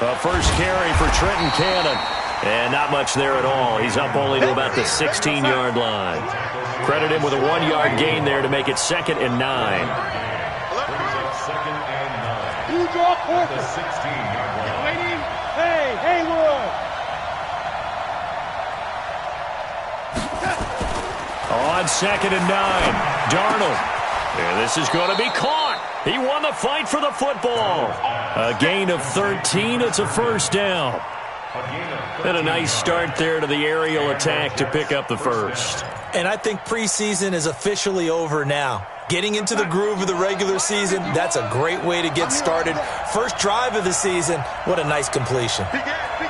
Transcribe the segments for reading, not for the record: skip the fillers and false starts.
A first carry for Trenton Cannon. And not much there at all. He's up only to about the 16-yard line. Credit him with a 1-yard gain there to make it 2nd and 9. You draw corner. The 16-yard line. Waiting. Hey, Haywood. On 2nd and 9, Darnold. And this is going to be caught. He won the fight for the football. A gain of 13. It's a first down. And a nice start there to the aerial attack to pick up the first. And I think preseason is officially over now. Getting into the groove of the regular season, that's a great way to get started. First drive of the season, what a nice completion. Back. That's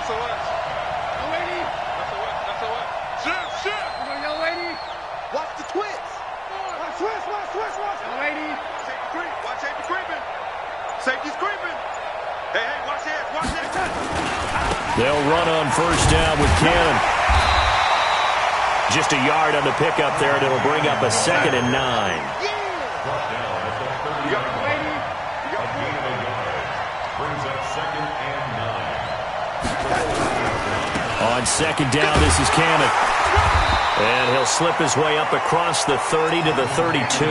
the West. Young lady. That's the West. Shit. Young lady. Watch the twist. Watch. Young lady. Watch safety creeping. Safety's creeping. Hey, watch that. They'll run on first down with Cannon. Just a yard on the pickup there, and it'll bring up a 2nd and 9. On 2nd down, this is Cannon. And he'll slip his way up across the 30 to the 32.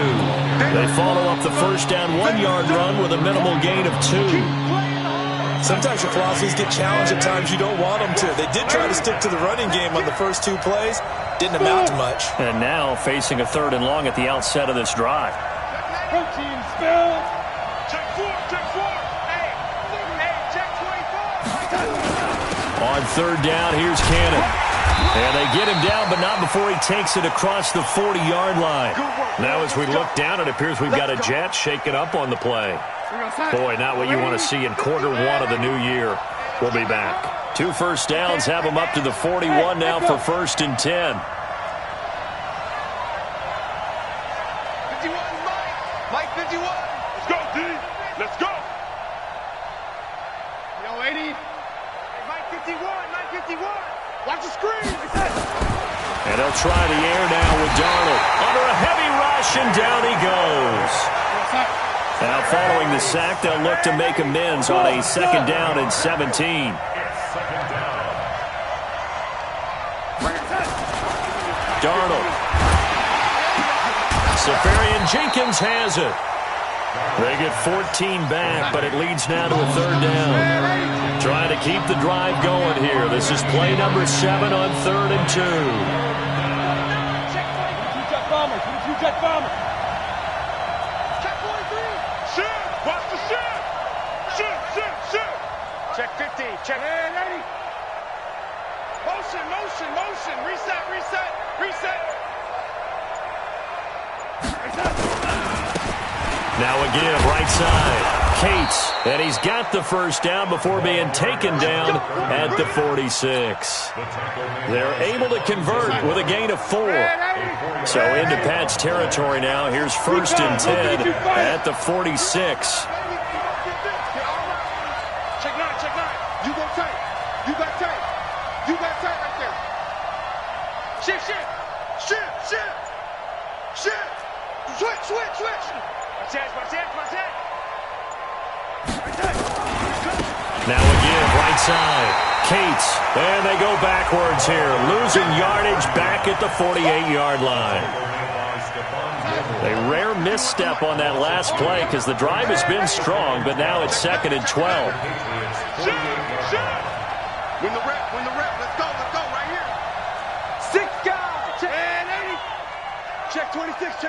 They follow up the first down 1-yard run with a minimal gain of 2. Sometimes your philosophies get challenged at times you don't want them to. They did try to stick to the running game on the first 2 plays. Didn't amount to much. And now facing a 3rd and long at the outset of this drive. Protein spill. Check 4. Hey, check 24. On 3rd down, here's Cannon. And they get him down, but not before he takes it across the 40-yard line. Now as we look down, it appears we've got a jet shaking up on the play. Boy, not what you want to see in quarter 1 of the new year. We'll be back. 2 first downs have them up to the 41 now for 1st and 10. 51, Mike 51. Let's go, D. Let's go. Young lady. Mike 51. Watch the screen. And they'll try the air now with Darnold. Under a heavy rush, and down he goes. Now following the sack, they'll look to make amends on a 2nd down and 17. Darnold. Safarian Jenkins has it. They get 14 back, but it leads now to a 3rd down. Trying to keep the drive going here. This is play number 7 on 3rd and 2. Jet bomber. Check 43. Shit. Watch the shit. Shit. Check 50. Check. Hey, lady. Motion. Reset. Now again, right side. Cates, and he's got the first down before being taken down at the 46. They're able to convert with a gain of 4. So into Pat's territory now. Here's 1st and 10 at the 46. Check 9. You got tight right there. Shit. Switch. Watch that. Now again, right side. Cates, and they go backwards here. Losing yardage back at the 48-yard line. A rare misstep on that last play because the drive has been strong, but now it's 2nd and 12. Win the rep. Let's go right here. 6 guys. Check 26.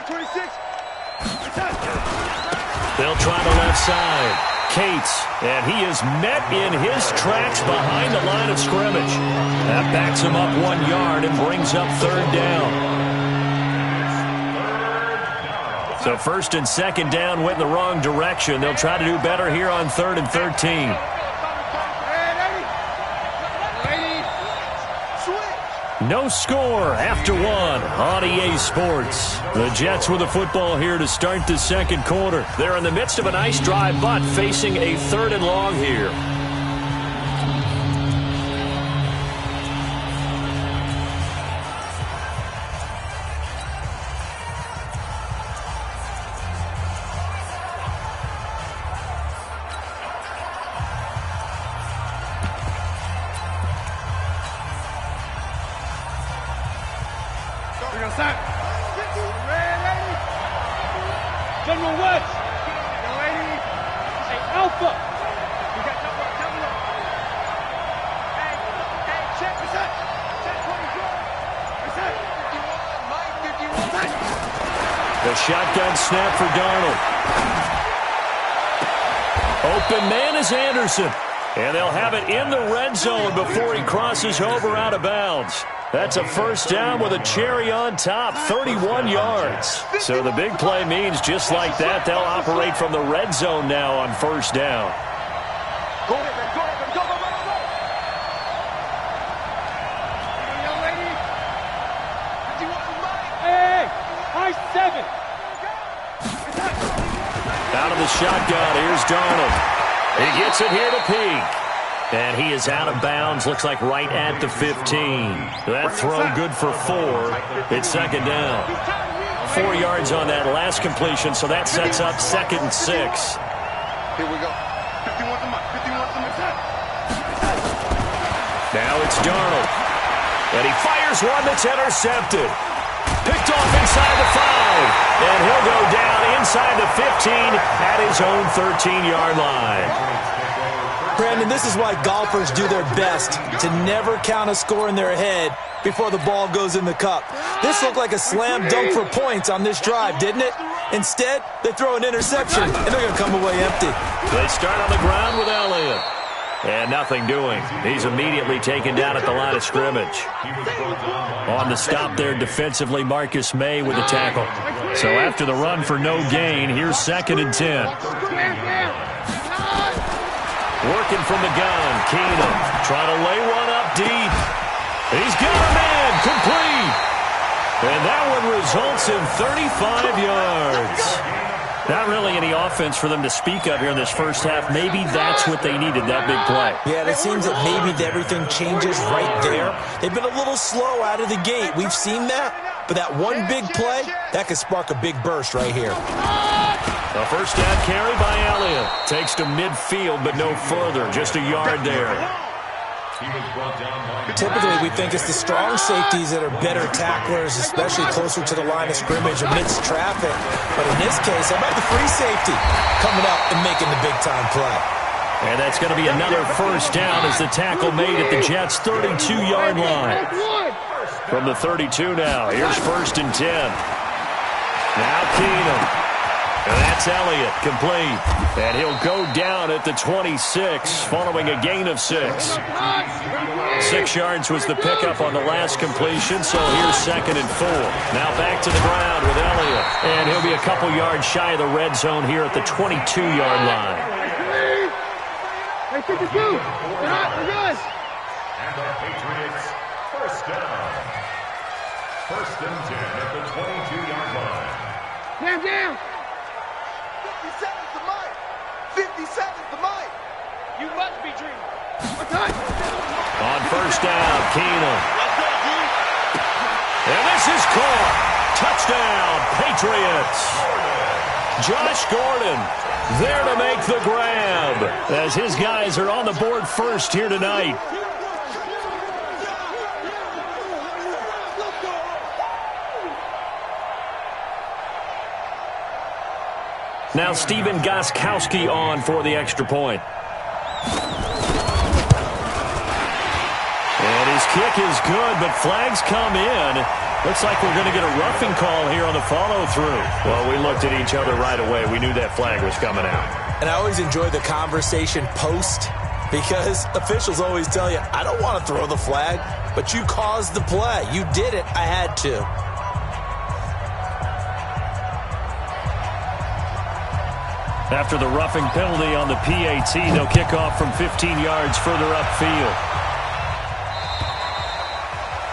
They'll try the left side. Cates, and he is met in his tracks behind the line of scrimmage. That backs him up 1 yard and brings up 3rd down. So 1st and 2nd down went in the wrong direction. They'll try to do better here on 3rd and 13. No score after 1 on EA Sports. The Jets with the football here to start the 2nd quarter. They're in the midst of a nice drive, but facing a 3rd and long here. The shotgun snap for Darnold. Open man is Anderson. And they'll have it in the red zone before he crosses over out of bounds. That's a first down with a cherry on top, 31 yards. So the big play means just like that, they'll operate from the red zone now on first down. Go ahead, man. Go ahead, man. Go, go, go, go, go. Young lady. 51 Hey, high 7. Out of the shotgun, here's Darnold. He gets it here to Peak. And he is out of bounds, looks like right at the 15. That throw good for 4. It's second down. 4 yards on that last completion, so that sets up 2nd and 6. Here we go. 51 to my 51 to my time. Now it's Darnold. And he fires one that's intercepted. Picked off inside the 5. And he'll go down inside the 15 at his own 13-yard line. Brandon, this is why golfers do their best to never count a score in their head before the ball goes in the cup. This looked like a slam dunk for points on this drive, didn't it? Instead, they throw an interception, and they're going to come away empty. They start on the ground with Elliott. And nothing doing. He's immediately taken down at the line of scrimmage. On the stop there defensively, Marcus May with the tackle. So after the run for no gain, here's 2nd and 10. Working from the gun, Keenum trying to lay one up deep. He's got a man, complete. And that one results in 35 yards. Not really any offense for them to speak of here in this first half. Maybe that's what they needed, that big play. Yeah, it seems that maybe everything changes right there. They've been a little slow out of the gate. We've seen that. But that one big play, that could spark a big burst right here. A first down carry by Elliott. Takes to midfield, but no further. Just a yard there. Typically, we think it's the strong safeties that are better tacklers, especially closer to the line of scrimmage amidst traffic. But in this case, how about the free safety coming up and making the big-time play? And that's going to be another first down as the tackle made at the Jets' 32-yard line. From the 32 now, here's 1st and 10. Now Keenum. And that's Elliott, complete. And he'll go down at the 26, following a gain of 6. 6 yards was the pickup on the last completion, so here's 2nd and 4. Now back to the ground with Elliott. And he'll be a couple yards shy of the red zone here at the 22-yard line. Hey, 52. We're good. And the Patriots, first down. 1st and 10 at the 22-yard line. Down. 50 seconds to Mike. 50 seconds to Mike. You must be dreaming. Okay. On first down, Keenum. And this is caught. Touchdown, Patriots. Josh Gordon there to make the grab as his guys are on the board first here tonight. Now Stephen Gostkowski on for the extra point. And his kick is good, but flags come in. Looks like we're going to get a roughing call here on the follow-through. Well, we looked at each other right away. We knew that flag was coming out. And I always enjoy the conversation post because officials always tell you, I don't want to throw the flag, but you caused the play. You did it. I had to. After the roughing penalty on the PAT, they'll kick off from 15 yards further upfield.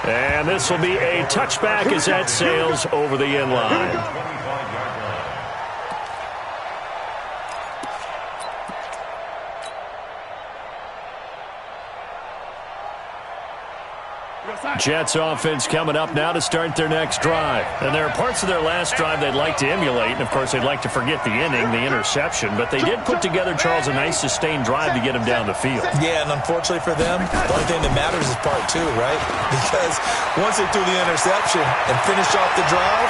And this will be a touchback as that sails over the end line. Jets offense coming up now to start their next drive. And there are parts of their last drive they'd like to emulate. And, of course, they'd like to forget the inning, the interception. But they did put together, Charles, a nice sustained drive to get him down the field. Yeah, and unfortunately for them, the only thing that matters is part 2, right? Because once they threw the interception and finished off the drive,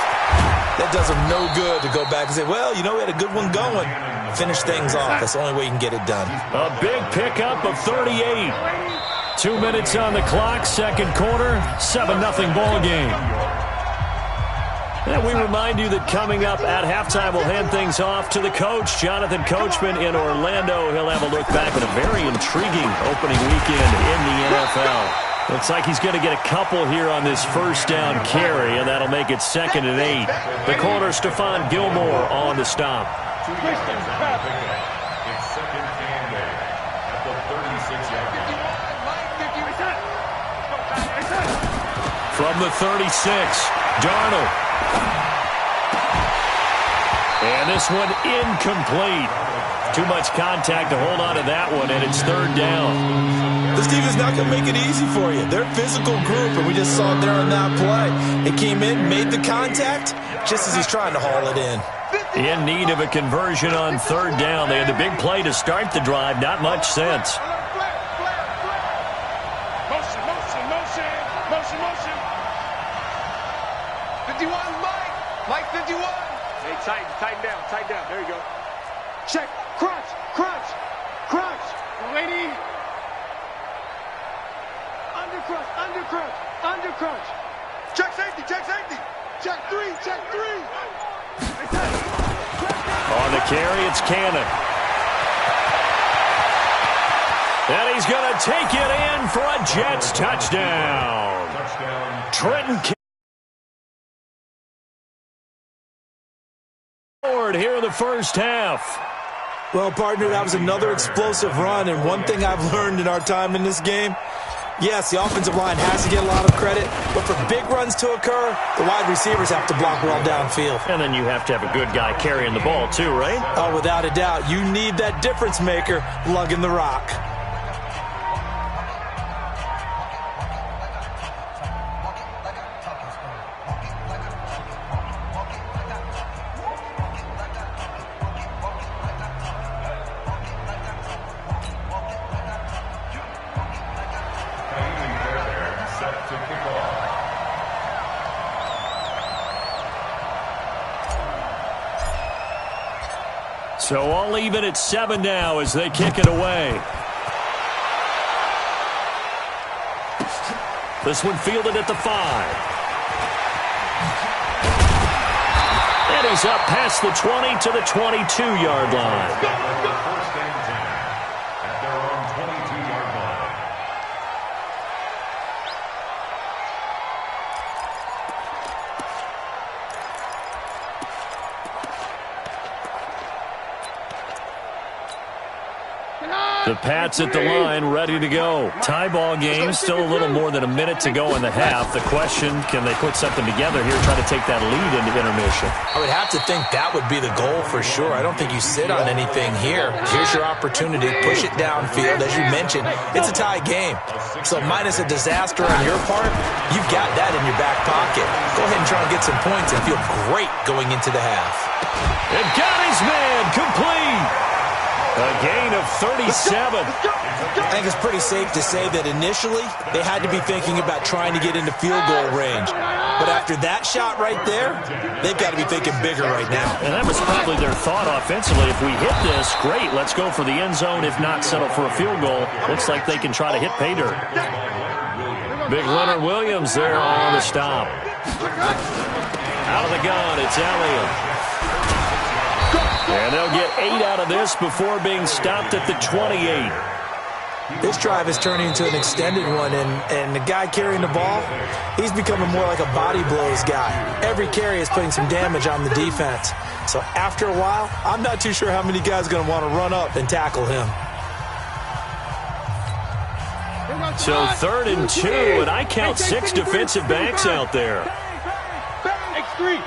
that does them no good to go back and say, well, you know, we had a good one going. Finish things off. That's the only way you can get it done. A big pickup of 38. 2 minutes on the clock, second quarter, 7-0 ball game. And we remind you that coming up at halftime, we'll hand things off to the coach, Jonathan Coachman in Orlando. He'll have a look back at a very intriguing opening weekend in the NFL. Looks like he's going to get a couple here on this first down carry, and that'll make it 2nd and 8. The corner, Stephon Gilmore, on the stop. It's 2nd and 8 at the 36-yard line. From the 36, Darnold. And this one incomplete. Too much contact to hold on to that one, and it's 3rd down. This defense is not going to make it easy for you. They're a physical group, and we just saw it there on that play. It came in, made the contact, just as he's trying to haul it in. In need of a conversion on 3rd down. They had the big play to start the drive. Not much sense. Motion. 51, Mike 51. Hey, tighten down. There you go. Check, crunch. Lady. Undercrunch. Check safety. Check three. On the carry, it's Cannon. And he's going to take it in for a Jets touchdown. Trenton forward here in the first half. Well, partner, that was another explosive run, and one thing I've learned in our time in this game, yes, the offensive line has to get a lot of credit, but for big runs to occur, the wide receivers have to block well downfield. And then you have to have a good guy carrying the ball too, right? Oh, without a doubt. You need that difference maker lugging the rock. So all even at 7 now as they kick it away. This one fielded at the 5. And he's up past the 20 to the 22-yard line. First and 10 at their own 22-yard line. The Pats at the line, ready to go. Tie ball game, still a little more than a minute to go in the half. The question, can they put something together here, try to take that lead into intermission? I would have to think that would be the goal for sure. I don't think you sit on anything here. Here's your opportunity. Push it downfield. As you mentioned, it's a tie game. So minus a disaster on your part, you've got that in your back pocket. Go ahead and try and get some points and feel great going into the half. And got his man complete. A gain of 37. I think it's pretty safe to say that initially they had to be thinking about trying to get into field goal range. But after that shot right there, they've got to be thinking bigger right now. And that was probably their thought offensively. If we hit this, great, let's go for the end zone. If not, settle for a field goal. Looks like they can try to hit pay dirt. Big Leonard Williams there on the stop. Out of the gun, it's Elliott. And they'll get 8 out of this before being stopped at the 28. This drive is turning into an extended one, and the guy carrying the ball, he's becoming more like a body blows guy. Every carry is putting some damage on the defense. So after a while, I'm not too sure how many guys are going to want to run up and tackle him. So 3rd and 2, and I count 6 defensive backs out there. X3,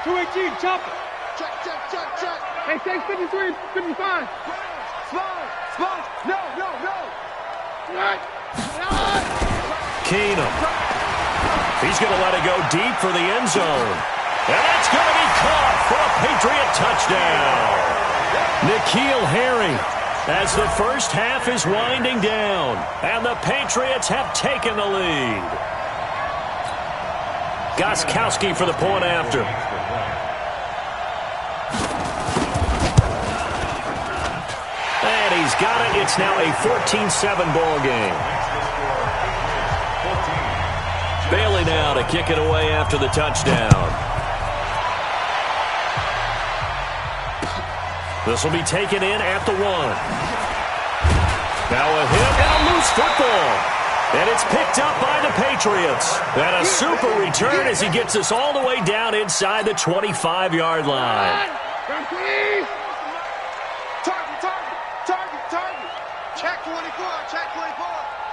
218, chop it. Check. Hey, 653, 55. Spot. No. Keenum. He's going to let it go deep for the end zone. And that's going to be caught for a Patriot touchdown. N'Keal Harry, as the first half is winding down, and the Patriots have taken the lead. Gostkowski for the point after. And he's got it. It's now a 14-7 ball game. Bailey now to kick it away after the touchdown. This will be taken in at the 1. Now a hit and a loose football. And it's picked up by the Patriots. And a super return as he gets us all the way down inside the 25-yard line. Target. Check 24.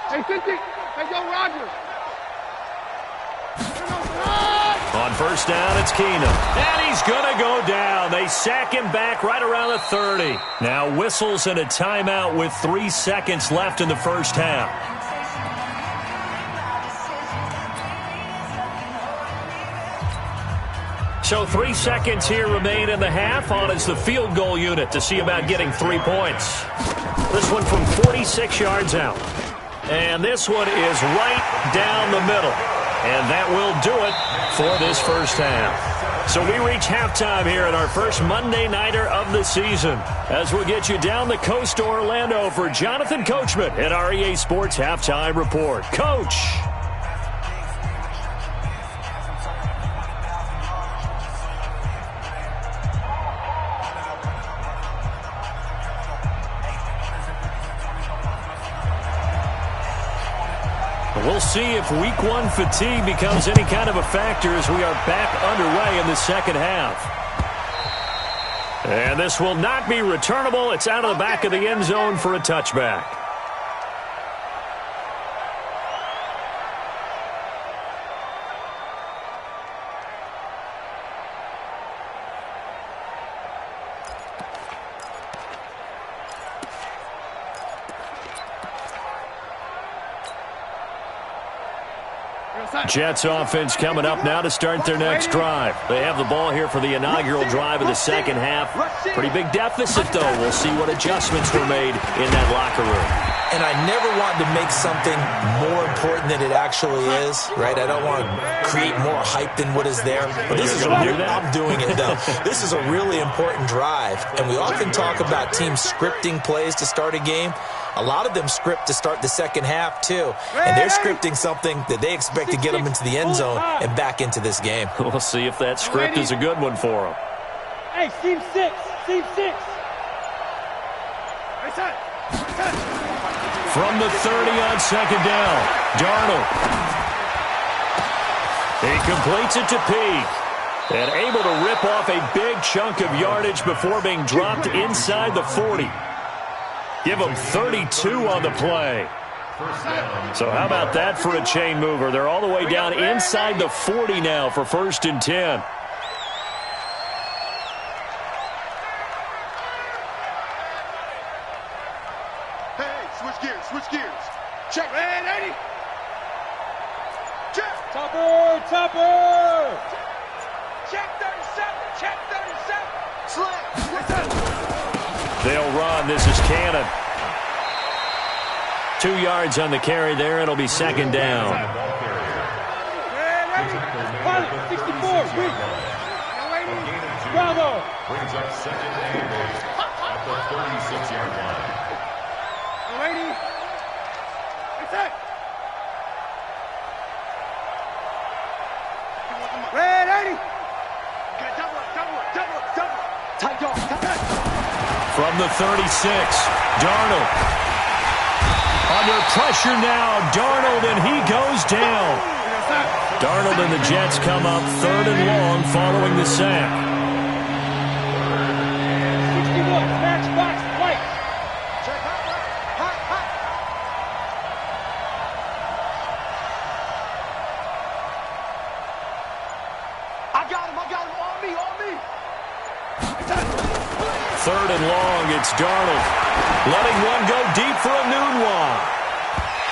Hey, 50. Hey, go, Rogers. On first down, it's Keenum. And he's going to go down. They sack him back right around the 30. Now whistles and a timeout with 3 seconds left in the first half. So 3 seconds here remain in the half. On is the field goal unit to see about getting 3 points. This one from 46 yards out. And this one is right down the middle. And that will do it for this first half. So we reach halftime here in our first Monday Nighter of the season. As we'll get you down the coast to Orlando for Jonathan Coachman at our EA Sports Halftime Report. Coach. We'll see if week 1 fatigue becomes any kind of a factor as we are back underway in the second half. And this will not be returnable. It's out of the back of the end zone for a touchback. Jets offense coming up now to start their next drive. They have the ball here for the inaugural drive of the second half. Pretty big deficit, though. We'll see what adjustments were made in that locker room. And I never want to make something more important than it actually is, right? I don't want to create more hype than what is there. But this is I'm doing it, though. This is a really important drive. And we often talk about teams scripting plays to start a game. A lot of them script to start the second half, too. And they're scripting something that they expect to get them into the end zone and back into this game. We'll see if that script is a good one for them. Hey, Team 6. From the 30 on second down, Darnold. He completes it to Peake. And able to rip off a big chunk of yardage before being dropped inside the 40. Give them 32 on the play. So how about that for a chain mover? They're all the way down inside the 40 now for 1st and 10. Hey, switch gears. Check. Red 80. Check. Topper. Check 37. Slam. They'll run. This is Cannon. 2 yards on the carry there. It'll be second down. Pilot, 64. Bravo. Brings up second and 8 at the 36-yard line. Lady. Reset. Red 80. Double. Tight dog. From the 36, Darnold. Under pressure now, Darnold, and he goes down. Darnold and the Jets come up 3rd and long following the sack. 61, matchbox, right. Check. Hot. I got him. On me. 3rd and long, it's Darnold. Letting one go deep for a noon one.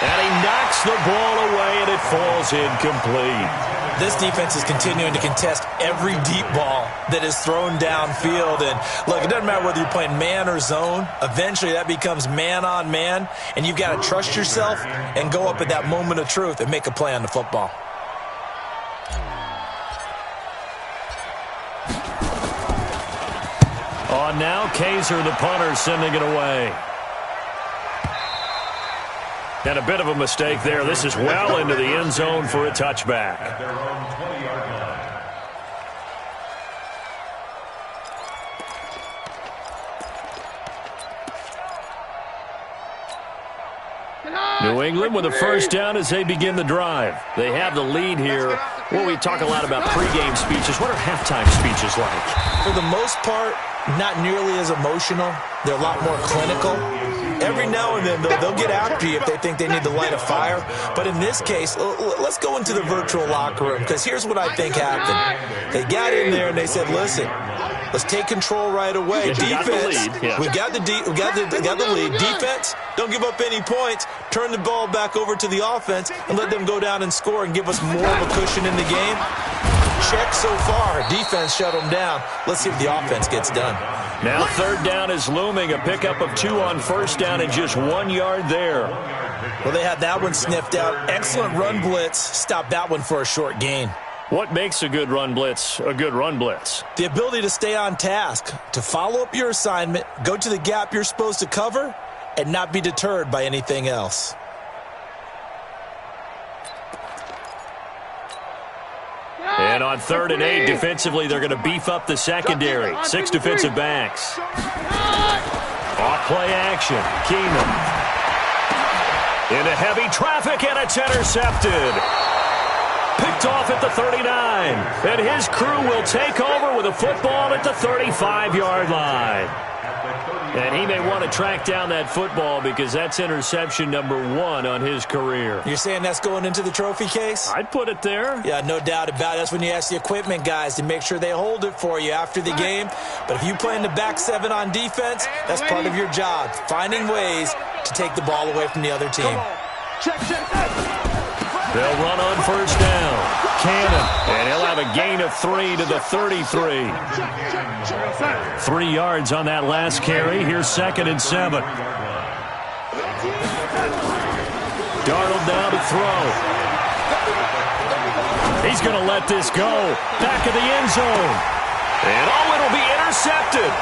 And he knocks the ball away, and it falls incomplete. This defense is continuing to contest every deep ball that is thrown downfield. And look, it doesn't matter whether you're playing man or zone. Eventually, that becomes man on man. And you've got to trust yourself and go up at that moment of truth and make a play on the football. On now, Kaiser, the punter, sending it away. And a bit of a mistake there. This is well into the end zone for a touchback. At their own 20-yard line. New England with a first down as they begin the drive. They have the lead here. Well, we talk a lot about pregame speeches. What are halftime speeches like? For the most part, not nearly as emotional. They're a lot more clinical. Every now and then, they'll get after you if they think they need to light a fire. But in this case, let's go into the virtual locker room, because here's what I think happened. They got in there and they said, listen, let's take control right away. Defense, we got the lead. Defense, don't give up any points. Turn the ball back over to the offense and let them go down and score and give us more of a cushion in the game. Check so far. Defense shut them down. Let's see if the offense gets done. Now third down is looming. A pickup of 2 on first down and just 1 yard there. Well, they had that one sniffed out. Excellent run blitz. Stopped that one for a short gain. What makes a good run blitz a good run blitz? The ability to stay on task, to follow up your assignment, go to the gap you're supposed to cover, and not be deterred by anything else. And on 3rd and 8, defensively, they're going to beef up the secondary. 6 defensive backs. Off play action. Keenum. Into heavy traffic, and it's intercepted. Picked off at the 39. And his crew will take over with a football at the 35-yard line. And he may want to track down that football because that's interception number 1 on his career. You're saying that's going into the trophy case? I'd put it there. Yeah, no doubt about it. That's when you ask the equipment guys to make sure they hold it for you after the game. But if you play in the back 7 on defense, that's part of your job, finding ways to take the ball away from the other team. Check. They'll run on first down. Cannon, and he'll have a gain of 3 to the 33. 3 yards on that last carry. Here's 2nd and 7. Darnold now to throw. He's going to let this go. Back of the end zone. And it'll be intercepted.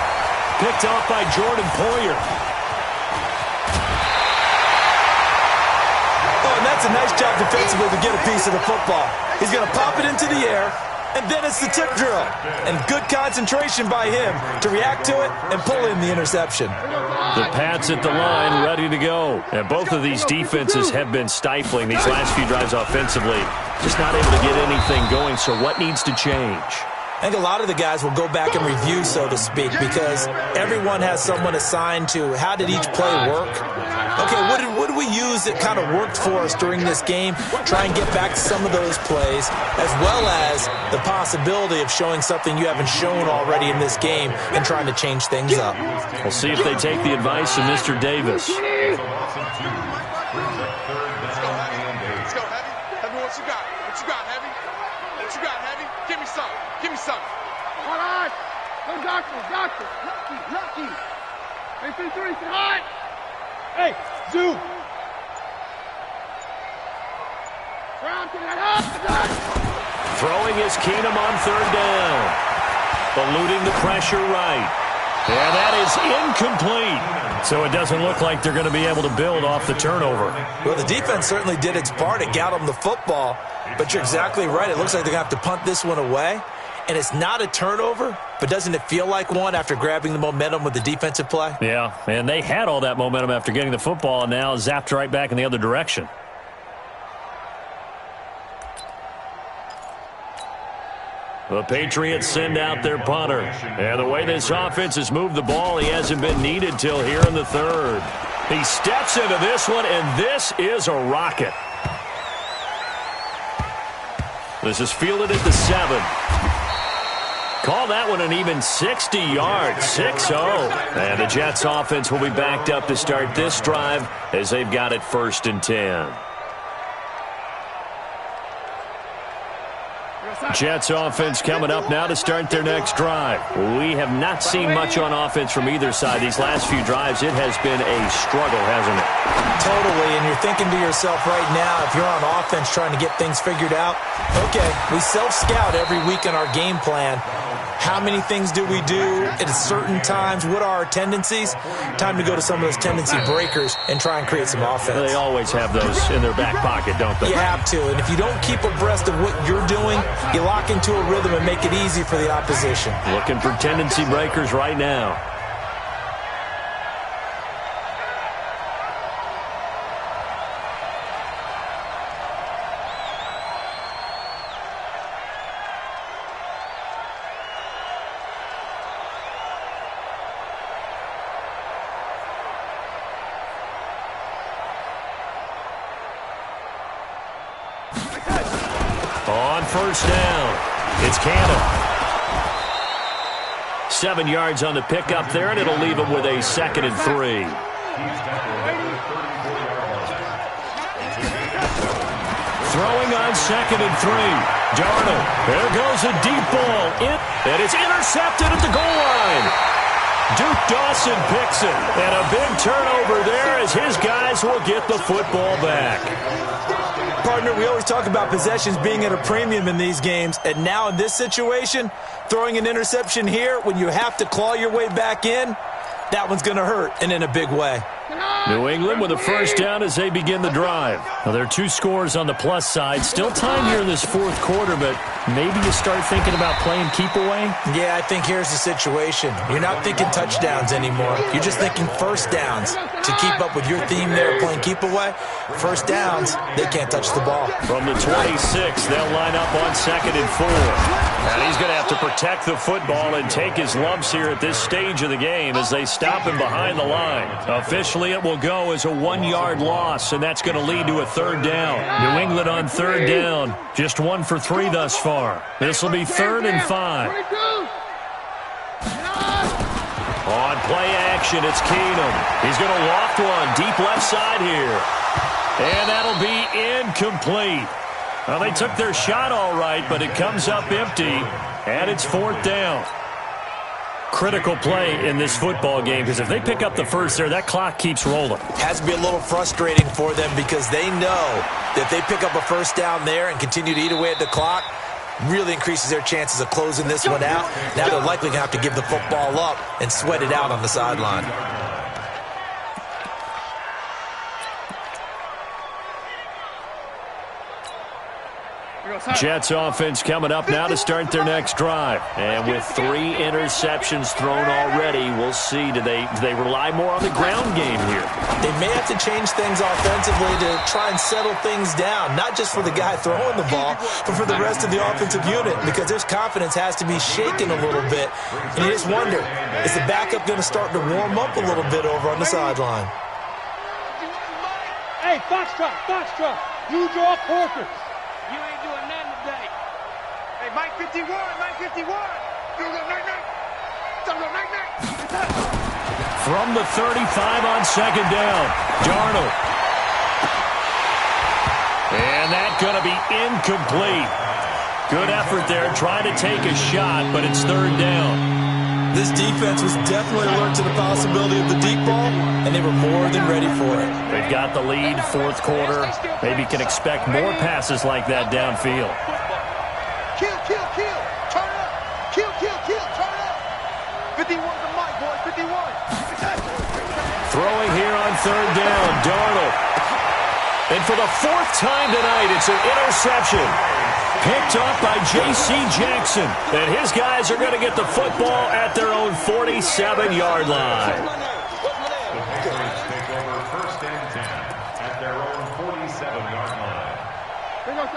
Picked off by Jordan Poyer. That's a nice job defensively to get a piece of the football. He's going to pop it into the air, and then it's the tip drill. And good concentration by him to react to it and pull in the interception. The Pats at the line ready to go. And both of these defenses have been stifling these last few drives offensively. Just not able to get anything going, so what needs to change? I think a lot of the guys will go back and review, so to speak, because everyone has someone assigned to how did each play work. Okay, what did we use that kind of worked for us during this game? Try and get back to some of those plays, as well as the possibility of showing something you haven't shown already in this game and trying to change things up. We'll see if they take the advice of Mr. Davis. Let's go, Heavy. Heavy, what you got? What you got, Heavy? What you got, Heavy? Give me some. Give me some. All right. No doctor. Lucky. 3-3, sit high. Hey, zoom. Round to that up. Throwing is Keenum on 3rd down. Eluding the pressure right. And that is incomplete. So it doesn't look like they're going to be able to build off the turnover. Well, the defense certainly did its part. It got them the football. But you're exactly right. It looks like they're going to have to punt this one away. And it's not a turnover, but doesn't it feel like one after grabbing the momentum with the defensive play? Yeah, and they had all that momentum after getting the football and now zapped right back in the other direction. The Patriots send out their punter. And the way this offense has moved the ball, he hasn't been needed till here in the 3rd. He steps into this one, and this is a rocket. This is fielded at the 7. Call that one an even 60 yards, 6-0. And the Jets offense will be backed up to start this drive as they've got it 1st and 10. Jets offense coming up now to start their next drive. We have not seen much on offense from either side. These last few drives, it has been a struggle, hasn't it? Totally, and you're thinking to yourself right now, if you're on offense trying to get things figured out, okay, we self-scout every week in our game plan. How many things do we do at certain times? What are our tendencies? Time to go to some of those tendency breakers and try and create some offense. They always have those in their back pocket, don't they? You have to, and if you don't keep abreast of what you're doing, you lock into a rhythm and make it easy for the opposition. Looking for tendency breakers right now. on first down. It's Cannon. 7 yards on the pickup there, and it'll leave him with a 2nd and 3. Throwing on 2nd and 3. Darnold. There goes a deep ball. And it's intercepted at the goal line. Duke Dawson picks it. And a big turnover there as his guys will get the football back. Partner, we always talk about possessions being at a premium in these games. And now in this situation, throwing an interception here when you have to claw your way back in, that one's going to hurt, and in a big way. New England with a first down as they begin the drive. Now, there are 2 scores on the plus side. Still time here in this 4th quarter, but maybe you start thinking about playing keep away? Yeah, I think here's the situation. You're not thinking touchdowns anymore. You're just thinking first downs. To keep up with your theme there, playing keep away, first downs, they can't touch the ball. From the 26, they'll line up on 2nd and 4. And he's going to have to protect the football and take his lumps here at this stage of the game as they stop him behind the line. Officially, it will go as a 1-yard loss, and that's going to lead to a 3rd down. New England on 3rd down. Just 1 for 3 thus far. This will be 3rd and 5. On play action, it's Keenum. He's going to loft one deep left side here. And that'll be incomplete. Well, they took their shot all right, but it comes up empty, and it's 4th down. Critical play in this football game, because if they pick up the first there, that clock keeps rolling. Has to be a little frustrating for them because they know that if they pick up a first down there and continue to eat away at the clock, really increases their chances of closing this one out. Now they're likely going to have to give the football up and sweat it out on the sideline. Jets offense coming up now to start their next drive. And with 3 interceptions thrown already, we'll see. Do they rely more on the ground game here? They may have to change things offensively to try and settle things down, not just for the guy throwing the ball, but for the rest of the offensive unit, because their confidence has to be shaken a little bit. And you just wonder, is the backup going to start to warm up a little bit over on the sideline? Hey, Foxtrot, you draw corkers. You ain't doing nothing today. Hey, Mike 51. From the 35 on 2nd down, Darnold. And that's going to be incomplete. Good effort there, trying to take a shot, but it's 3rd down. This defense was definitely alert to the possibility of the deep ball, and they were more than ready for it. They've got the lead, 4th quarter. Maybe can expect more passes like that downfield. Kill. Turn up. Kill. Turn up. 51 to Mike, boys. 51. Throwing here on 3rd down, Darnold. And for the 4th time tonight, it's an interception. Picked off by J.C. Jackson. And his guys are going to get the football at their own 47-yard line.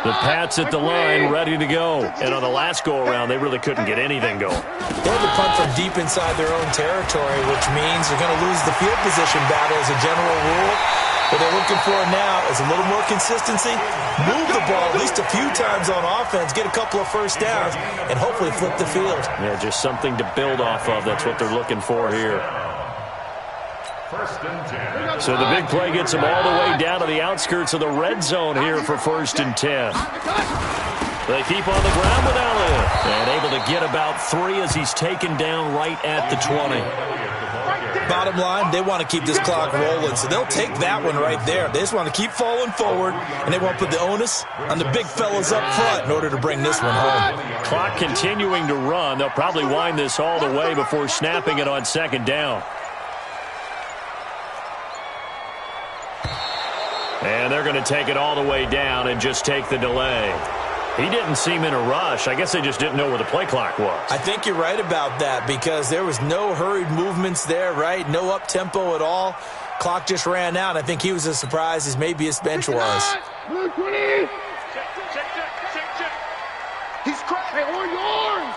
The Pats at the line, ready to go. And on the last go-around, they really couldn't get anything going. They had to punt from deep inside their own territory, which means they're going to lose the field position battle as a general rule. What they're looking for now is a little more consistency, move the ball at least a few times on offense, get a couple of first downs, and hopefully flip the field. Yeah, just something to build off of. That's what they're looking for here. So the big play gets them all the way down to the outskirts of the red zone here for 1st and 10. They keep on the ground with Elliott. And able to get about 3 as he's taken down right at the 20. Bottom line, they want to keep this clock rolling, so they'll take that one right there. They just want to keep falling forward, and they want to put the onus on the big fellas up front in order to bring this one home. Clock continuing to run. They'll probably wind this all the way before snapping it on 2nd down. And they're going to take it all the way down and just take the delay. He didn't seem in a rush. I guess they just didn't know where the play clock was. I think you're right about that because there was no hurried movements there, right? No up-tempo at all. Clock just ran out. I think he was as surprised as maybe his bench was. Blue 20. Check. He's cracked. Hey, on yours.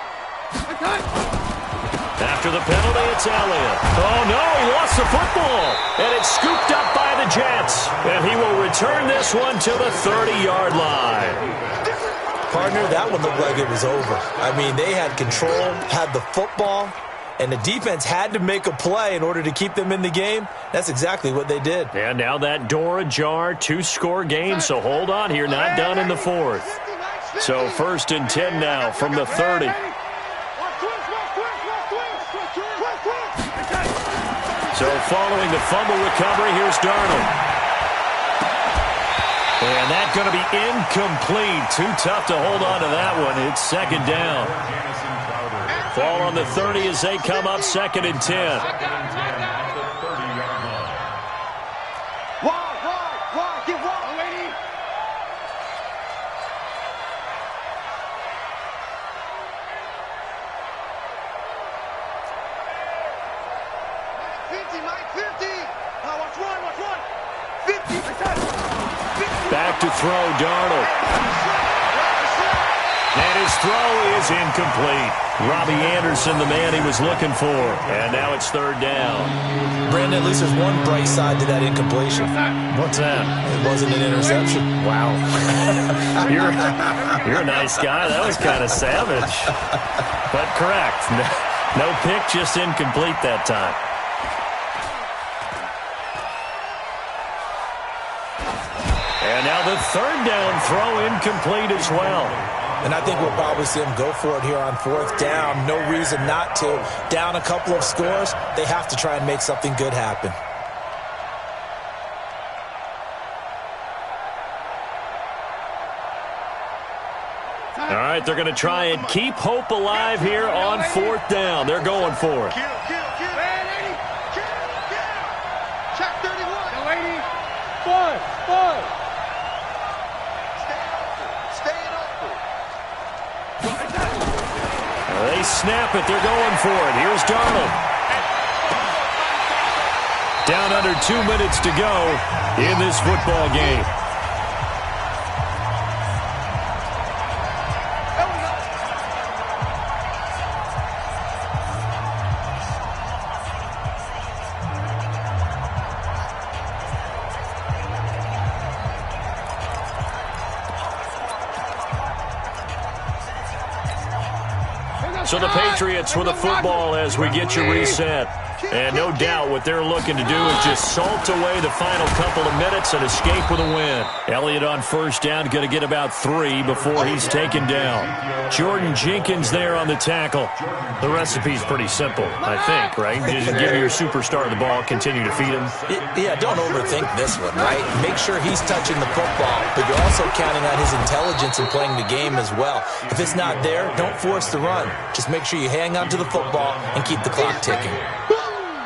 After the penalty, it's Elliott. Oh, no, he lost the football. And it's scooped up by the Jets. And he will return this one to the 30-yard line. Partner, that one looked like it was over. I mean, they had control, had the football, and the defense had to make a play in order to keep them in the game. That's exactly what they did. And now that door ajar, 2-score game, so hold on here, not done in the fourth. So 1st and 10 now from the 30. So following the fumble recovery, here's Darnold. And that's going to be incomplete. Too tough to hold on to that one. It's 2nd down. Ball on the 30 as they come up 2nd and 10. Wide, get wide, lady. Watch one. 50. Back to throw, Darnold. And his throw is incomplete. Robbie Anderson, the man he was looking for. And now it's 3rd down. Brandon, at least there's one bright side to that incompletion. What's that? It wasn't an interception. Wow. You're a nice guy. That was kind of savage. But correct. No pick, just incomplete that time. And now the 3rd down throw incomplete as well. And I think we'll probably see him go for it here on 4th down. No reason not to. Down a couple of scores, they have to try and make something good happen. All right, they're going to try and keep hope alive here on 4th down. They're going for it. Kill. Check 31. The lady. Five. They snap it. They're going for it. Here's Darnold. Down under 2 minutes to go in this football game. So the Patriots with the football as we get you reset. And no doubt what they're looking to do is just salt away the final couple of minutes and escape with a win. Elliott on 1st down, going to get about 3 before he's taken down. Jordan Jenkins there on the tackle. The recipe's pretty simple, I think, right? Just give your superstar the ball, continue to feed him. Yeah, don't overthink this one, right? Make sure he's touching the football, but you're also counting on his intelligence in playing the game as well. If it's not there, don't force the run. Just make sure you hang on to the football and keep the clock ticking.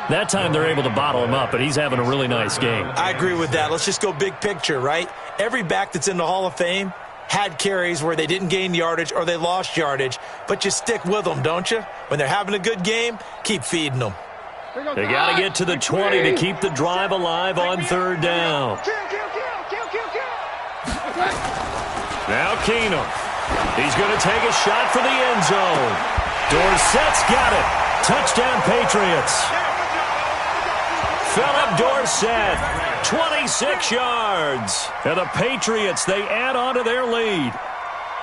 That time they're able to bottle him up, but he's having a really nice game. I agree with that. Let's just go big picture, right? Every back that's in the Hall of Fame had carries where they didn't gain yardage or they lost yardage, but you stick with them, don't you? When they're having a good game, keep feeding them. They got to get to the 20 to keep the drive alive on 3rd down. Now Keenum. He's going to take a shot for the end zone. Dorsett's got it. Touchdown, Patriots. Philip Dorsett, 26 yards. And the Patriots, they add on to their lead.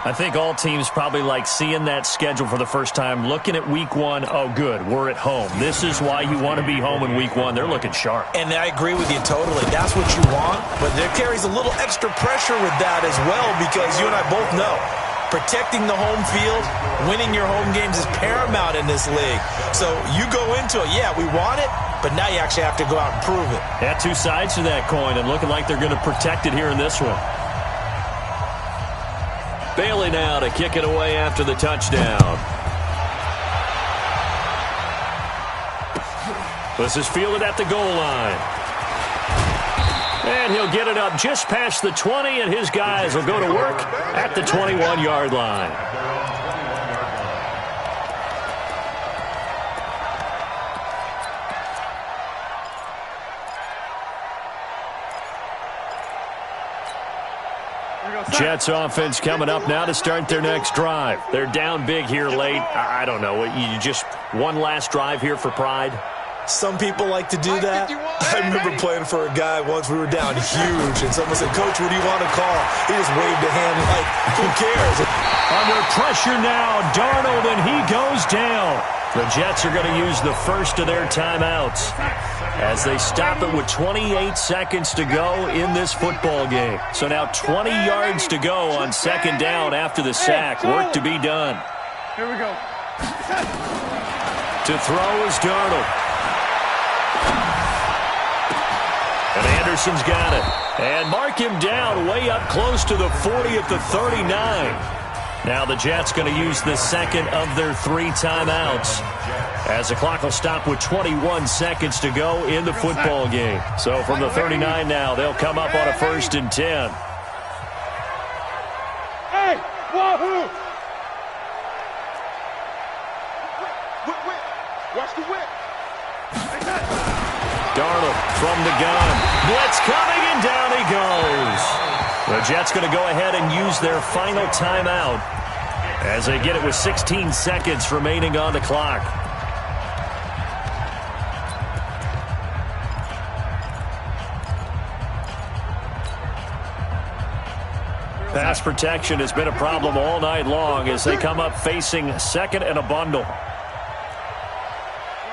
I think all teams probably like seeing that schedule for the first time, looking at week 1. Oh, good, we're at home. This is why you want to be home in week 1. They're looking sharp. And I agree with you totally. That's what you want, but there carries a little extra pressure with that as well because you and I both know protecting the home field, winning your home games is paramount in this league. So you go into it, yeah, we want it, but now you actually have to go out and prove it. Yeah, 2 sides to that coin, and looking like they're going to protect it here in this one. Bailey now to kick it away after the touchdown. This is fielded at the goal line. And he'll get it up just past the 20, and his guys will go to work at the 21-yard line. Jets offense coming up now to start their next drive. They're down big here late. I don't know. You just one last drive here for pride? some people like to do that. I remember playing for a guy once. We were down huge, and someone said, "Coach, what do you want to call?" He just waved a hand like, who cares? Under pressure now, Darnold, and he goes down. The Jets are going to use the first of their timeouts as they stop it with 28 seconds to go in this football game. So now 20 yards to go on second down after the sack. Work to be done. Here we go. To throw is Darnold. And Anderson's got it. And mark him down way up close to the 40 at the 39. Now the Jets going to use the second of their 3 timeouts as the clock will stop with 21 seconds to go in the football game. So from the 39 now, they'll come up on a 1st and 10. Hey, wahoo! Whip. Watch the whip. Darnold from the gun. Blitz coming, and down he goes. The Jets going to go ahead and use their final timeout as they get it with 16 seconds remaining on the clock. Pass protection has been a problem all night long as they come up facing second and a bundle.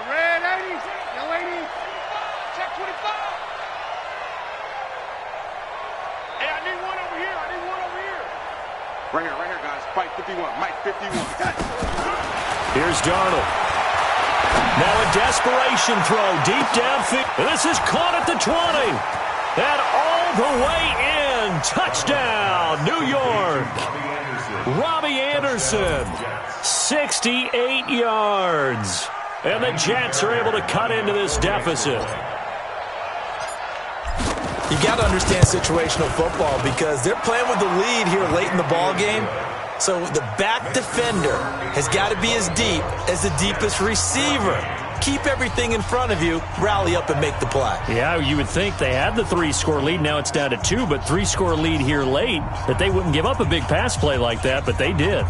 Red 80, young lady. Check 25. Hey, I need one over here. Right here, guys. Fight 51. Mike 51. Here's Darnold. Now a desperation throw deep downfield. This is caught at the 20. And all the way in. Touchdown, New York. Robbie Anderson. 68 yards. And the Jets are able to cut into this deficit. You got to understand situational football because they're playing with the lead here late in the ball game. So the back defender has got to be as deep as the deepest receiver. Keep everything in front of you, rally up and make the play. Yeah, you would think they had the 3-score lead. Now it's down to 2, but 3-score lead here late, that they wouldn't give up a big pass play like that, but they did.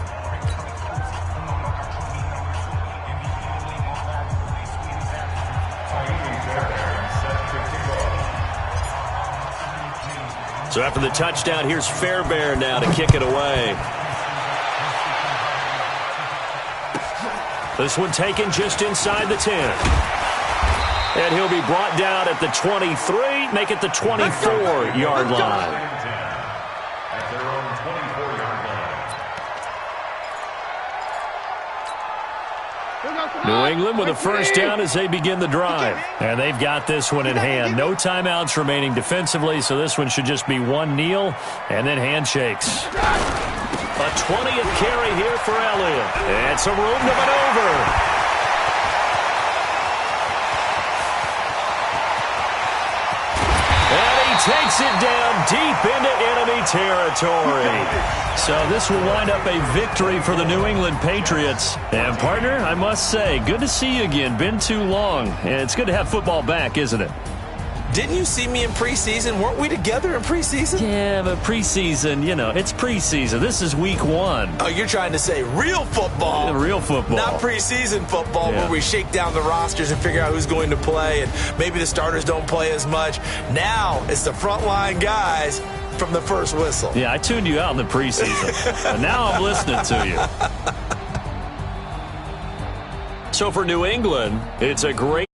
So after the touchdown, here's Fairbairn now to kick it away. This one taken just inside the 10. And he'll be brought down at the 23, make it the 24-yard line. At their own 24-yard line. New England with a first down as they begin the drive. And they've got this one in hand. No timeouts remaining defensively, so this one should just be one kneel and then handshakes. A 20th carry here for Elliott. And some room to maneuver. Takes it down deep into enemy territory. So this will wind up a victory for the New England Patriots. And, partner, I must say, good to see you again. Been too long. And it's good to have football back, isn't it? Didn't you see me in preseason? Weren't we together in preseason? Yeah, but preseason, you know, it's preseason. This is week 1. Oh, you're trying to say real football. Real football. Not preseason football Yeah. where we shake down the rosters and figure out who's going to play, and maybe the starters don't play as much. Now it's the frontline guys from the first whistle. Yeah, I tuned you out in the preseason. And now I'm listening to you. So for New England, it's a great